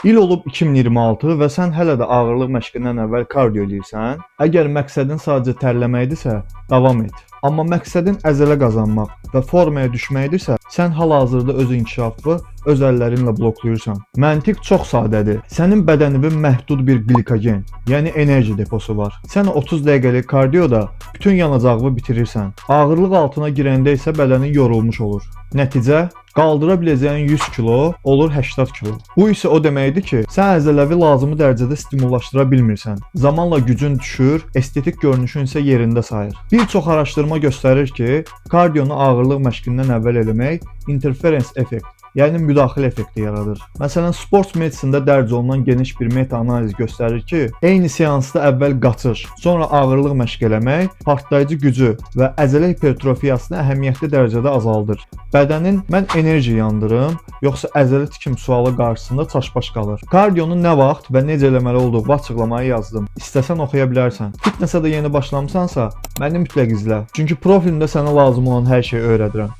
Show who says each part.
Speaker 1: İl olub 2026 və sən hələ də ağırlıq məşqindən əvvəl kardio eləyirsən. Əgər məqsədin sadəcə tərləməkdirsə, davam et. Amma məqsədin əzələ qazanmaq və formaya düşməkdirsə, sən hal-hazırda öz inkişafı öz əllərinlə bloklayırsan. Məntiq çox sadədir. Sənin bədəninin məhdud bir glikogen, yəni enerji deposu var. Sən 30 dəqiqəlik kardioda bütün yanacağını bitirirsən. Ağırlıq altına girəndə isə bədənin yorulmuş olur. Nəticə, qaldıra biləcəyin 100 kilo olur 80 kilo. Bu isə o deməkdir ki, sən əzələvi lazımi dərəcədə stimullaşdıra bilmirsən. Zamanla gücün düşür, estetik görünüşün isə yerində sayır. Bir çox araşdırma göstərir ki, kardionu ağırlıq məşqindən əvvəl eləmək interference effekt, yəni müdaxilə effekti yaradır. Məsələn, sport medisində dərc olunan geniş bir meta-analiz göstərir ki, eyni seansda əvvəl qaçış, sonra ağırlıq məşq eləmək partlayıcı gücü və əzələ hipertrofiyasını əhəmiyyətli dərəcədə azaldır. Bədənin mən enerji yandırım, yoxsa əzələ tikim sualı qarşısında çaşbaş qalır. Kardionun nə vaxt və necə eləməli olduğu açıqlamayı yazdım. İstəsən oxuya bilərsən. Fitness-ə də yeni başlamısansa, məni mütləq izlə. Çünki profilimdə sənə lazım olan hər şeyi öyrədirəm.